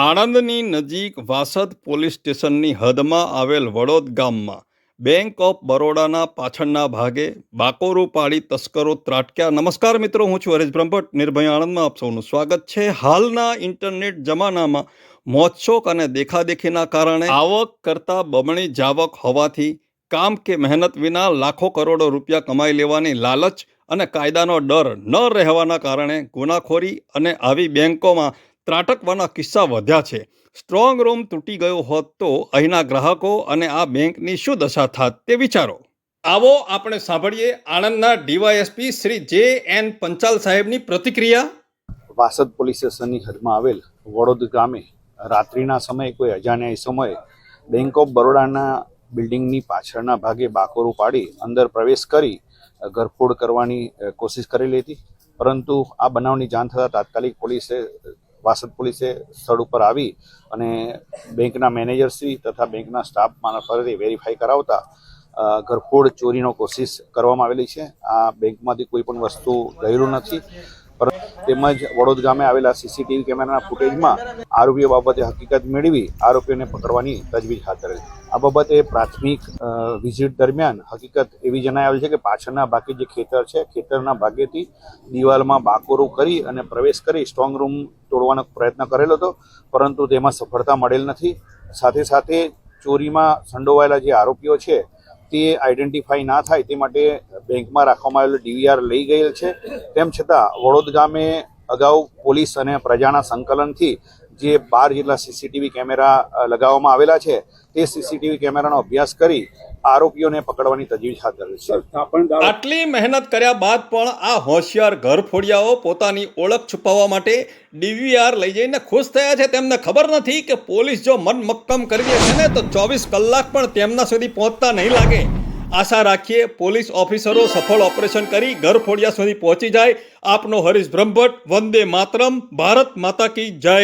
આણંદની નજીક વાસદ પોલીસ સ્ટેશનની હદમાં આવેલ વડોદ ગામમાં બેંક ઓફ બરોડાના પાછળના ભાગે બાકોરું પાડી તસ્કરો ત્રાટક્યા. નમસ્કાર મિત્રો, હું છું હરેશ બ્રહ્મભટ્ટ. નિર્ભય આણંદમાં આપ સૌનું સ્વાગત છે. હાલના ઇન્ટરનેટ જમાનામાં મોજશોખ અને દેખાદેખીના કારણે આવક કરતાં બમણી જાવક હોવાથી કામ કે મહેનત વિના લાખો કરોડો રૂપિયા કમાઈ લેવાની લાલચ અને કાયદાનો ડર ન રહેવાના કારણે ગુનાખોરી અને આવી બેંકોમાં ત્રાટકવાના કિસ્સા વધ્યા છે. સ્ટ્રોંગ રૂમ તૂટી ગયો હોત તો અહીંના ગ્રાહકો અને આ બેંકની શું દશા થાત તે વિચારો. આવો આપણે સાંભળીએ આણંદના ડીવાયએસપી શ્રી જે.એન. પંચાલ સાહેબની પ્રતિક્રિયા. વાસદ પોલીસ સ્ટેશનની હદમાં આવેલ વડોદ ગામે રાત્રિના સમયે કોઈ અજાણ્યા સમયે બેંક ઓફ બરોડાના બિલ્ડિંગની પાછળના ભાગે બાકોરું પાડી અંદર પ્રવેશ કરી ઘરફોડ કરવાની કોશિશ કરેલી હતી. પરંતુ આ બનાવની જાણ થતાં તાત્કાલિક વાસદ પોલીસે સ્થળ ઉપર આવી અને બેંકના મેનેજરશ્રી તથા બેંકના સ્ટાફ મારફતે વેરીફાઈ કરાવતા ઘરફોડ ચોરીનો કોશિશ કરવામાં આવેલી છે. આ બેંકમાંથી કોઈ પણ વસ્તુ ગયેલું નથી. તેમજ વડોદ ગામે આવેલા સીસીટીવી કેમેરાના ફૂટેજમાં આરોપીઓ બાબતે હકીકત મેળવી આરોપીઓને પકડવાની તજવીજ હાથ ધરેલ. આ બાબતે પ્રાથમિક વિઝિટ દરમિયાન હકીકત એવી જણાઈ આવેલ છે કે પાછળના ભાગે જે ખેતર છે, ખેતરના ભાગેથી દિવાલમાં બાકોરું કરી અને પ્રવેશ કરી સ્ટ્રોંગ રૂમ તોડવાનો પ્રયત્ન કરેલો હતો, પરંતુ તેમાં સફળતા મળેલ નથી. સાથે સાથે ચોરીમાં સંડોવાયેલા જે આરોપીઓ છે તે આઈડેન્ટિફાઈ ના થાય તે માટે બેંકમાં રાખવામાં આવેલો ડીવીઆર લઈ ગયેલ છે. તેમ છતાં વડોદ ગામે અગાઉ પોલીસ અને પ્રજાના સંકલનથી જે 12 જેટલા સીસીટીવી કેમેરા લગાવવામાં આવેલા છે તે સીસીટીવી કેમેરાનો અભ્યાસ કરી આરોપીઓને પકડવાની તજવીજ હાથ ધરેલ છે. આટલી મહેનત કર્યા બાદ પણ આ હોશિયાર ઘરફોડિયાઓ પોતાની ઓળખ છુપાવવા માટે ડીવીઆર લઈ જઈને ખુશ થયા છે. તેમને ખબર નથી કે પોલીસ જો મન મક્કમ કરી દે છે ને તો 24 કલાક પણ તેમના સુધી પહોંચતા નહીં લાગે. આશા રાખીએ પોલીસ ઓફિસરો સફળ ઓપરેશન કરી ઘરફોડિયા સુધી પહોંચી જાય. આપનો હરીશ બ્રહ્મભટ્ટ. વંદે માતરમ. ભારત માતા કી જય.